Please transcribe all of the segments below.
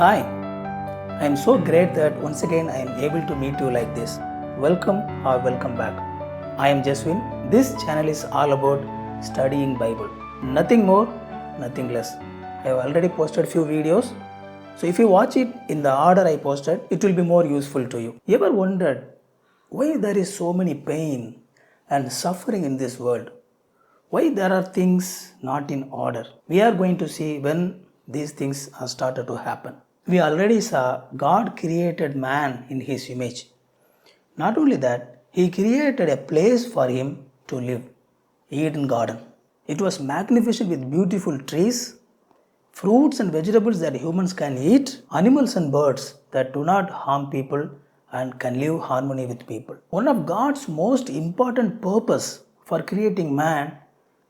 Hi, I am so great that once again I am able to meet you like this. Welcome or welcome back. I am Jaswin. This channel is all about studying Bible. Nothing more, nothing less. I have already posted few videos. So if you watch it in the order I posted, it will be more useful to you. You ever wondered why there is so many pain and suffering in this world? Why there are things not in order? We are going to see when these things are started to happen. We already saw God created man in his image. Not only that, he created a place for him to live, Eden Garden. It was magnificent with beautiful trees, fruits and vegetables that humans can eat, animals and birds that do not harm people and can live harmony with people. One of God's most important purpose for creating man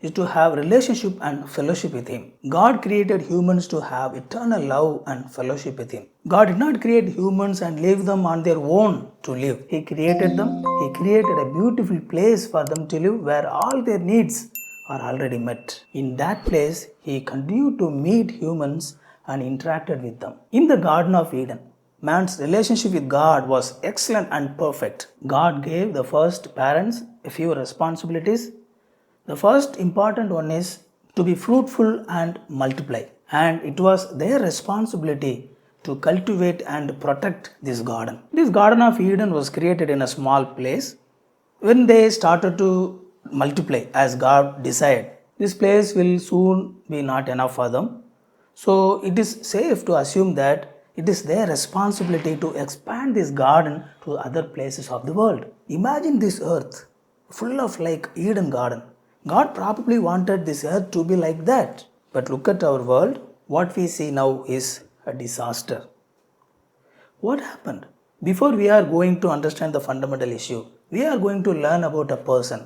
is to have relationship and fellowship with him. God created humans to have eternal love and fellowship with him. God did not create humans and leave them on their own to live. He created them. He created a beautiful place for them to live where all their needs are already met. In that place, he continued to meet humans and interacted with them. In the Garden of Eden, man's relationship with God was excellent and perfect. God gave the first parents a few responsibilities. The first important one is to be fruitful and multiply. And it was their responsibility to cultivate and protect this garden. This Garden of Eden was created in a small place. When they started to multiply as God desired, this place will soon be not enough for them. So it is safe to assume that it is their responsibility to expand this garden to other places of the world. Imagine this earth full of like Eden garden. God probably wanted this earth to be like that. But look at our world. What we see now is a disaster. What happened? Before we are going to understand the fundamental issue, we are going to learn about a person,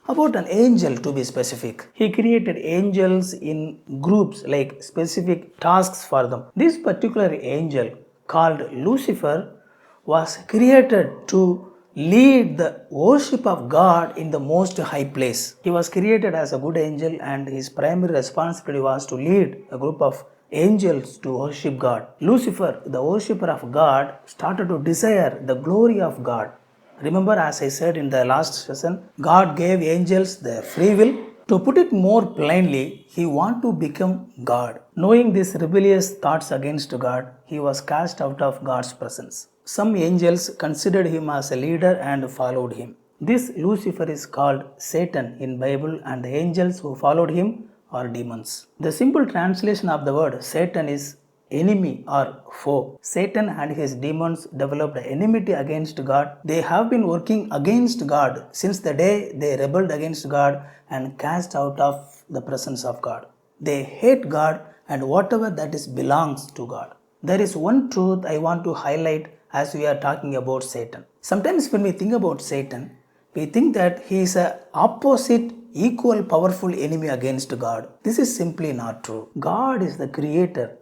about an angel to be specific. He created angels in groups like specific tasks for them. This particular angel called Lucifer was created to lead the worship of God in the most high place. He was created as a good angel and his primary responsibility was to lead a group of angels to worship God. Lucifer, the worshipper of God, started to desire the glory of God. Remember, as I said in the last session, God gave angels their free will. To put it more plainly, he wanted to become God. Knowing these rebellious thoughts against God, he was cast out of God's presence. Some angels considered him as a leader and followed him. This Lucifer is called Satan in Bible, and the angels who followed him are demons. The simple translation of the word Satan is enemy or foe. Satan and his demons developed enmity against God. They have been working against God since the day they rebelled against God and cast out of the presence of God. They hate God and whatever that is belongs to God. There is one truth I want to highlight as we are talking about Satan. Sometimes when we think about Satan, we think that he is an opposite, equal, powerful enemy against God. This is simply not true. God is the creator.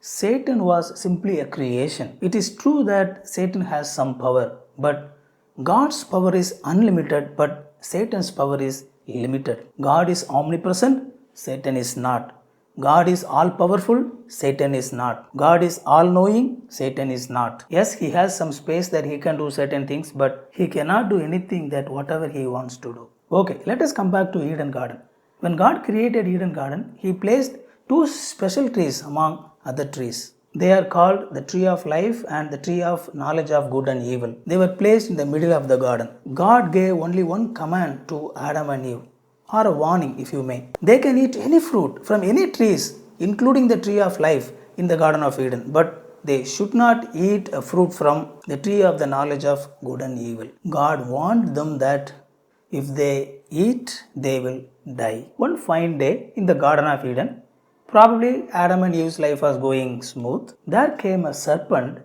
Satan was simply a creation. It is true that Satan has some power, but God's power is unlimited, but Satan's power is limited. God is omnipresent, Satan is not. God is all powerful, Satan is not. God is all knowing, Satan is not. Yes, he has some space that he can do certain things, but he cannot do anything that whatever he wants to do. Okay, let us come back to Eden Garden. When God created Eden Garden, he placed two special trees among other trees. They are called the tree of life and the tree of knowledge of good and evil. They were placed in the middle of the garden. God gave only one command to Adam and Eve, or a warning if you may. They can eat any fruit from any trees, including the tree of life in the Garden of Eden, but they should not eat a fruit from the tree of the knowledge of good and evil. God warned them that if they eat, they will die. One fine day in the Garden of Eden, probably Adam and Eve's life was going smooth. There came a serpent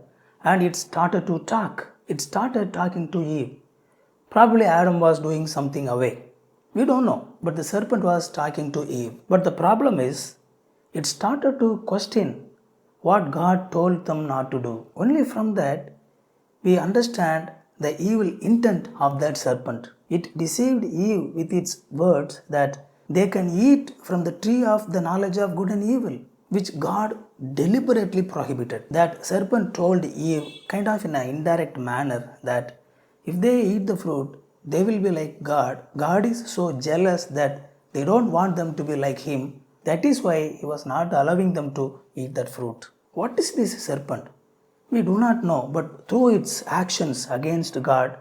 and it started to talk. It started talking to Eve. Probably Adam was doing something away. We don't know, but the serpent was talking to Eve. But the problem is, it started to question what God told them not to do. Only from that, we understand the evil intent of that serpent. It deceived Eve with its words that they can eat from the tree of the knowledge of good and evil. which God deliberately prohibited. That serpent told Eve, kind of in an indirect manner, that if they eat the fruit, they will be like God. God is so jealous that they don't want them to be like Him. That is why He was not allowing them to eat that fruit. What is this serpent? We do not know, but through its actions against God,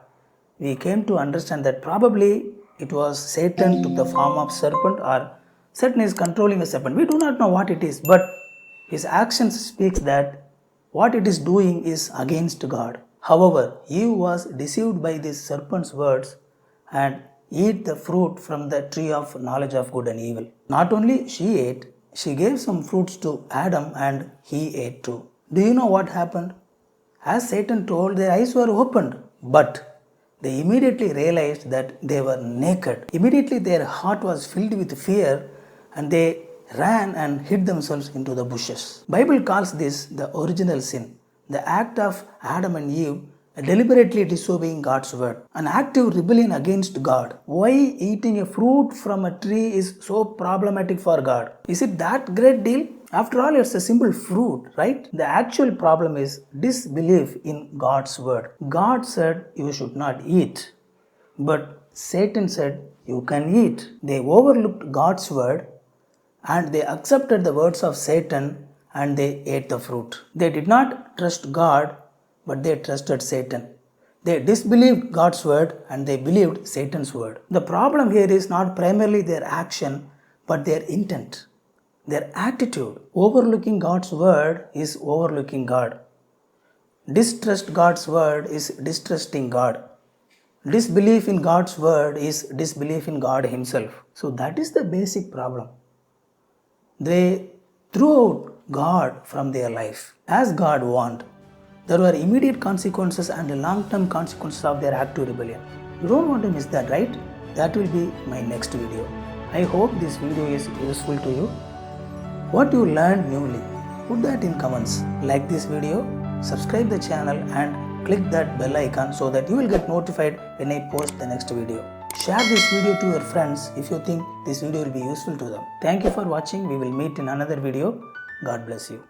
we came to understand that probably it was Satan took the form of serpent, or Satan is controlling a serpent. We do not know what it is, but his actions speaks that what it is doing is against God. However, Eve was deceived by this serpent's words and ate the fruit from the tree of knowledge of good and evil. Not only she ate, she gave some fruits to Adam and he ate too. Do you know what happened? As Satan told, their eyes were opened, but they immediately realized that they were naked. Immediately their heart was filled with fear and they ran and hid themselves into the bushes. Bible calls this the original sin, the act of Adam and Eve deliberately disobeying God's word, an active rebellion against God. Why eating a fruit from a tree is so problematic for God? Is it that great deal? After all, it's a simple fruit, right? The actual problem is disbelief in God's word. God said you should not eat, but Satan said you can eat. They overlooked God's word and they accepted the words of Satan and they ate the fruit. They did not trust God, but they trusted Satan. They disbelieved God's word and they believed Satan's word. The problem here is not primarily their action, but their intent, their attitude. Overlooking God's word is overlooking God. Distrust God's word is distrusting God. Disbelief in God's word is disbelief in God Himself. So that is the basic problem. They threw out God from their life as God wanted. There were immediate consequences and long-term consequences of their active rebellion. You don't want to miss that, right? That will be my next video. I hope this video is useful to you. What you learned newly, put that in comments. Like this video, subscribe the channel and click that bell icon so that you will get notified when I post the next video. Share this video to your friends if you think this video will be useful to them. Thank you for watching. We will meet in another video. God bless you.